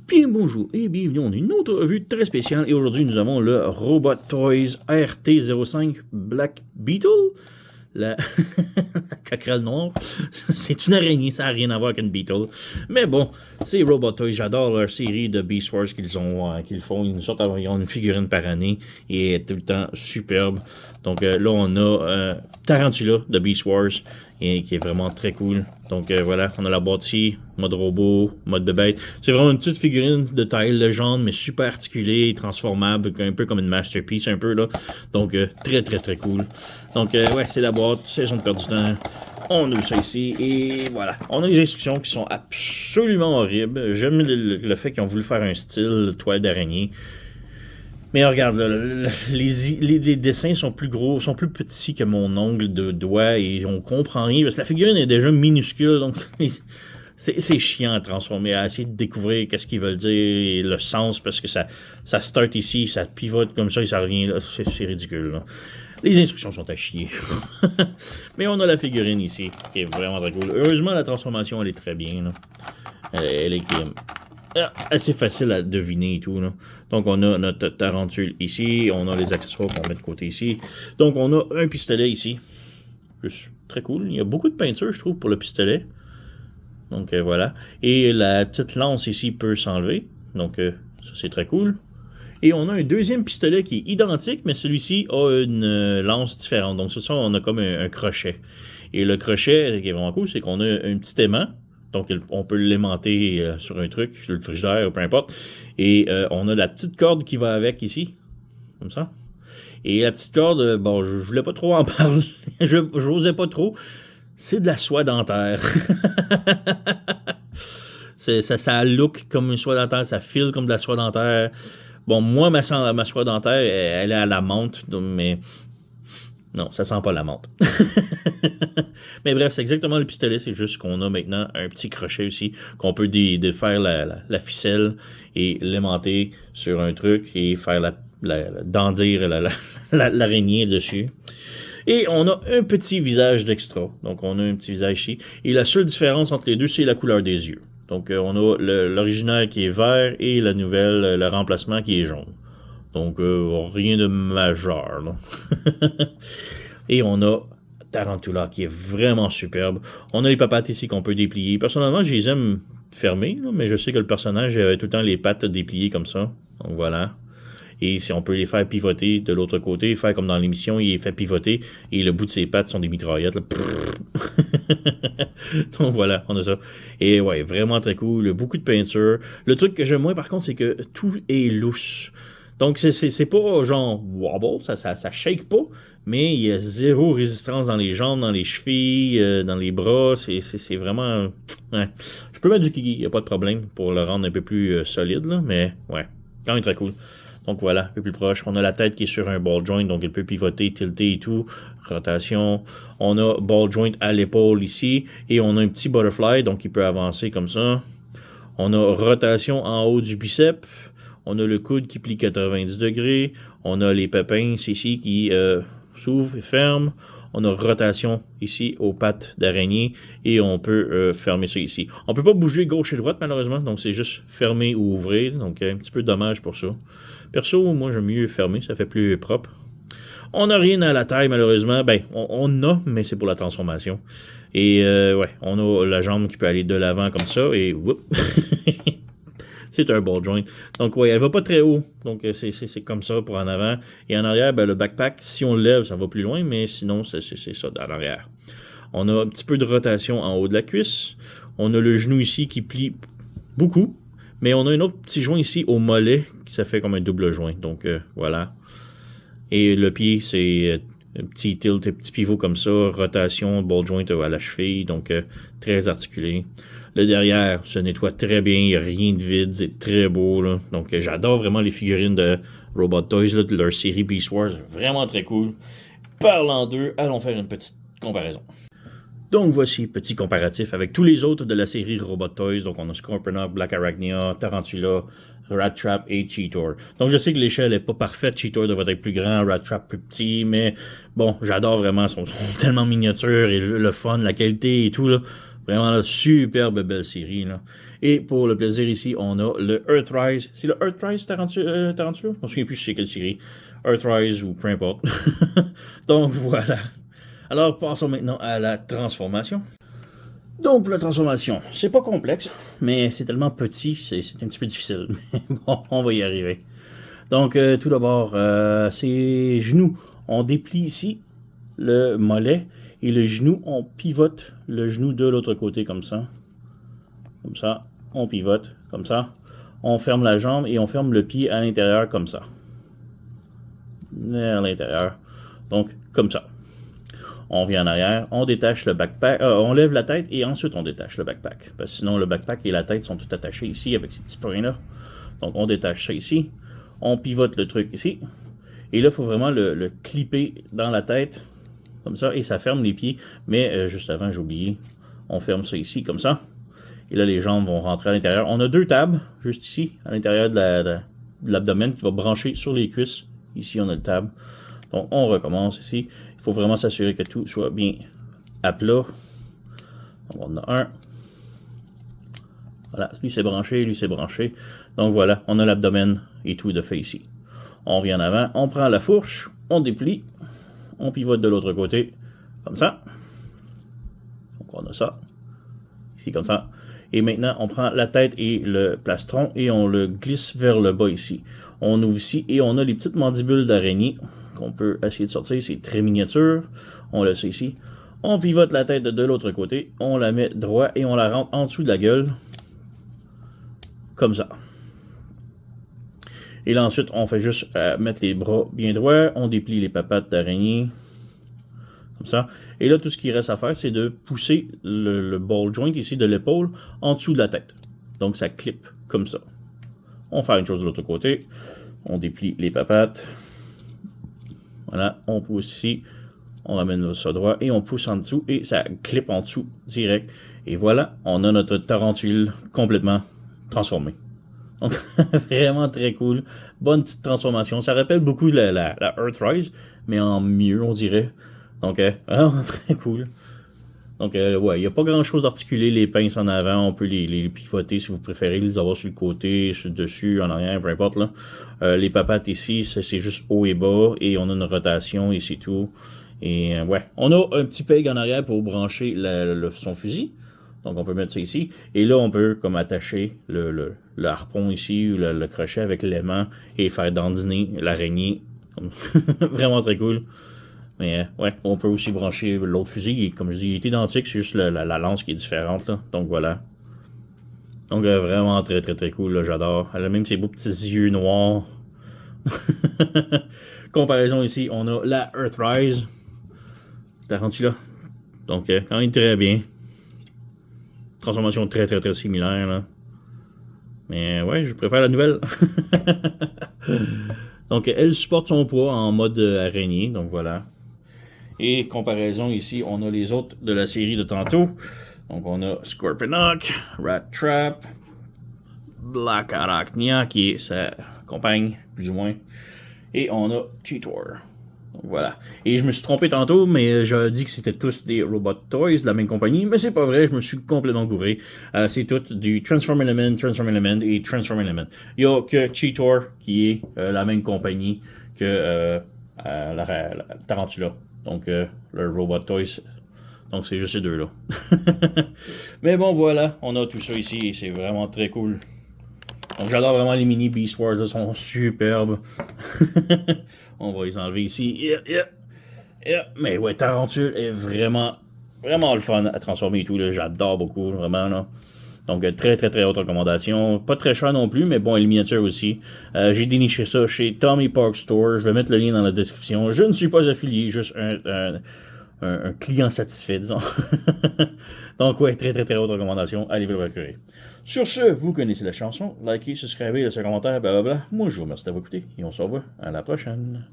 Bien bonjour et bienvenue dans une autre revue très spéciale. Et aujourd'hui, nous avons le Robot Toys RT05 Black Beetle. La coquerelle noire. C'est une araignée, ça n'a rien à voir avec une Beetle. Mais bon, c'est Robot Toys. J'adore leur série de Beast Wars qu'ils font. Ils ont une figurine par année et elle est tout le temps superbe. Donc là, on a Tarantula de Beast Wars et qui est vraiment très cool. Donc voilà, on a la boîte ici, mode robot, mode bébête. C'est vraiment une petite figurine de taille légende, mais super articulée, transformable, un peu comme une masterpiece un peu là. Donc très très très cool. Donc ouais, c'est la boîte, saison de perdre du temps. On a ça ici et voilà. On a les instructions qui sont absolument horribles. J'aime le fait qu'ils ont voulu faire un style toile d'araignée. Mais regarde, là, les dessins sont plus gros, sont plus petits que mon ongle de doigt et on comprend rien parce que la figurine est déjà minuscule, donc c'est chiant à transformer, à essayer de découvrir qu'est-ce qu'ils veulent dire et le sens parce que ça start ici, ça pivote comme ça et ça revient là, c'est ridicule. Là. Les instructions sont à chier. Mais on a la figurine ici, qui est vraiment très cool. Heureusement, la transformation, elle est très bien. Là. Elle est assez facile à deviner et tout. Là. Donc, on a notre tarentule ici. On a les accessoires qu'on met de côté ici. Donc, on a un pistolet ici. Juste très cool. Il y a beaucoup de peinture, je trouve, pour le pistolet. Donc, voilà. Et la petite lance ici peut s'enlever. Donc, ça, c'est très cool. Et on a un deuxième pistolet qui est identique, mais celui-ci a une lance différente. Donc, ça, on a comme un crochet. Et le crochet, qui est vraiment cool, c'est qu'on a un petit aimant. Donc, on peut l'aimanter sur un truc, sur le frigidaire, ou peu importe. Et on a la petite corde qui va avec ici. Comme ça. Et la petite corde, bon, je voulais pas trop en parler. Je n'osais pas trop. C'est de la soie dentaire. Ça look comme une soie dentaire. Ça file comme de la soie dentaire. Bon, moi, ma soie dentaire, elle est à la menthe, mais non, ça sent pas la menthe. Mais bref, c'est exactement le pistolet, c'est juste qu'on a maintenant un petit crochet aussi, qu'on peut défaire la ficelle et l'aimanter sur un truc et faire dandir l'araignée dessus. Et on a un petit visage d'extra, donc on a un petit visage ici. Et la seule différence entre les deux, c'est la couleur des yeux. Donc, on a l'original qui est vert et la nouvelle, le remplacement qui est jaune. Donc, rien de majeur. Là. Et on a Tarantula qui est vraiment superbe. On a les papates ici qu'on peut déplier. Personnellement, je les aime fermées, là, mais je sais que le personnage avait tout le temps les pattes dépliées comme ça. Donc, voilà. Et si on peut les faire pivoter de l'autre côté, faire comme dans l'émission, il les fait pivoter et le bout de ses pattes sont des mitraillettes. Là. Donc voilà, on a ça. Et ouais, vraiment très cool. Beaucoup de peinture. Le truc que j'aime moins par contre, c'est que tout est lousse. Donc c'est pas genre wobble, ça shake pas, mais il y a zéro résistance dans les jambes, dans les chevilles, dans les bras. C'est vraiment. Ouais. Je peux mettre du kiki, il n'y a pas de problème pour le rendre un peu plus solide, là, mais ouais, quand même très cool. Donc voilà, un peu plus proche. On a la tête qui est sur un ball joint, donc elle peut pivoter, tilter et tout. Rotation. On a ball joint à l'épaule ici. Et on a un petit butterfly, donc il peut avancer comme ça. On a rotation en haut du biceps. On a le coude qui plie 90 degrés. On a les pépins ici qui s'ouvrent et ferment. On a rotation ici aux pattes d'araignée et on peut fermer ça ici. On ne peut pas bouger gauche et droite malheureusement, donc c'est juste fermer ou ouvrir. Donc un petit peu dommage pour ça. Perso, moi j'aime mieux fermer, ça fait plus propre. On n'a rien à la taille malheureusement. Ben, on a, mais c'est pour la transformation. Et ouais, on a la jambe qui peut aller de l'avant comme ça et whoop. C'est un ball joint. Donc, ouais, elle va pas très haut. Donc, c'est comme ça pour en avant. Et en arrière, ben, le backpack, si on le lève, ça va plus loin, mais sinon, c'est ça, dans l'arrière. On a un petit peu de rotation en haut de la cuisse. On a le genou ici qui plie beaucoup. Mais on a un autre petit joint ici au mollet, qui ça fait comme un double joint. Donc, voilà. Et le pied, c'est un petit tilt, un petit pivot comme ça. Rotation, ball joint à la cheville. Donc, très articulé. Le derrière se nettoie très bien, il n'y a rien de vide, c'est très beau. Là. Donc j'adore vraiment les figurines de Robot Toys, là, de leur série Beast Wars, vraiment très cool. Parlant d'eux, allons faire une petite comparaison. Donc voici, petit comparatif avec tous les autres de la série Robot Toys. Donc on a Scorponok, Black Arachnia, Tarantula, Rat Trap et Cheetor. Donc je sais que l'échelle n'est pas parfaite, Cheetor devrait être plus grand, Rat Trap plus petit, mais bon, j'adore vraiment, ils sont tellement miniatures et le fun, la qualité et tout là. Vraiment, là, superbe belle série. Là. Et pour le plaisir ici, on a le Earthrise. C'est le Earthrise Tarantula? Je ne me souviens plus si c'est quelle série. Earthrise ou peu importe. Donc voilà. Alors passons maintenant à la transformation. Donc pour la transformation, c'est pas complexe, mais c'est tellement petit, c'est un petit peu difficile. Mais bon, on va y arriver. Donc tout d'abord, ses genoux. On déplie ici le mollet et le genou, on pivote le genou de l'autre côté comme ça. Comme ça, on pivote comme ça. On ferme la jambe et on ferme le pied à l'intérieur comme ça. À l'intérieur. Donc, comme ça. On vient en arrière, on détache le backpack, on lève la tête et ensuite on détache le backpack. Parce que sinon, le backpack et la tête sont tout attachés ici avec ces petits points-là. Donc, on détache ça ici. On pivote le truc ici. Et là, il faut vraiment le clipper dans la tête. Comme ça. Et ça ferme les pieds. Mais juste avant, j'ai oublié. On ferme ça ici, comme ça. Et là, les jambes vont rentrer à l'intérieur. On a deux tables, juste ici, à l'intérieur de l'abdomen, qui va brancher sur les cuisses. Ici, on a le table. Donc, on recommence ici. Il faut vraiment s'assurer que tout soit bien à plat. On en a un. Voilà, lui c'est branché, lui c'est branché. Donc voilà, on a l'abdomen et tout de fait ici. On revient en avant, on prend la fourche, on déplie, on pivote de l'autre côté, comme ça. Donc on a ça, ici comme ça. Et maintenant, on prend la tête et le plastron et on le glisse vers le bas ici. On ouvre ici et on a les petites mandibules d'araignée qu'on peut essayer de sortir. C'est très miniature. On laisse ça ici. On pivote la tête de l'autre côté. On la met droit et on la rentre en dessous de la gueule. Comme ça. Et là, ensuite, on fait juste mettre les bras bien droits. On déplie les papates d'araignée. Comme ça. Et là, tout ce qu'il reste à faire, c'est de pousser le ball joint ici de l'épaule en dessous de la tête. Donc, ça clip comme ça. On fait une chose de l'autre côté. On déplie les papates. Voilà, on pousse ici. On ramène ça droit et on pousse en dessous et ça clip en dessous direct. Et voilà, on a notre tarentule complètement transformée. Donc, vraiment très cool. Bonne petite transformation. Ça rappelle beaucoup la Earthrise, mais en mieux, on dirait. Donc, vraiment très cool. Donc, ouais, il n'y a pas grand-chose d'articulé. Les pinces en avant, on peut les pivoter si vous préférez, les avoir sur le côté, sur le dessus, en arrière, peu importe. Là. Les papates ici, c'est juste haut et bas, et on a une rotation, et c'est tout. Et ouais, on a un petit peg en arrière pour brancher son fusil. Donc, on peut mettre ça ici. Et là, on peut comme attacher le harpon ici, ou le crochet avec l'aimant, et faire dandiner l'araignée. Vraiment très cool. Mais ouais, on peut aussi brancher l'autre fusil. Comme je dis, il est identique, c'est juste la lance qui est différente. Là. Donc voilà. Donc vraiment très très très cool, j'adore. Elle a même ses beaux petits yeux noirs. Comparaison ici, on a la Earthrise. Tarantula. Donc quand même très bien. Transformation très très très similaire. Là. Mais ouais, je préfère la nouvelle. Donc elle supporte son poids en mode araignée. Donc voilà. Et comparaison ici, on a les autres de la série de tantôt. Donc on a Scorponok, Rat Trap, Black Arachnia qui est sa compagne, plus ou moins. Et on a Cheetor. Donc voilà. Et je me suis trompé tantôt, mais j'avais dit que c'était tous des Robot Toys de la même compagnie. Mais c'est pas vrai, je me suis complètement gouré. C'est tout du Transform Element et Transform Element. Il n'y a que Cheetor qui est la même compagnie que la Tarantula. Donc, le Robot Toys. Donc, c'est juste ces deux-là. Mais bon, voilà. On a tout ça ici et c'est vraiment très cool. Donc, j'adore vraiment les mini Beast Wars. Ils sont superbes. On va les enlever ici. Yeah. Mais ouais, Tarantule est vraiment le fun à transformer et tout. J'adore beaucoup, vraiment. Là. Donc, très, très, très haute recommandation. Pas très cher non plus, mais bon, les miniatures aussi. J'ai déniché ça chez Tommy Park Store. Je vais mettre le lien dans la description. Je ne suis pas affilié, juste un client satisfait, disons. Donc, ouais, très, très, très haute recommandation. Allez vous le procurer. Sur ce, vous connaissez la chanson. Likez, subscribez, laissez un commentaire, blablabla. Moi, je vous remercie d'avoir écouté et on se revoit à la prochaine.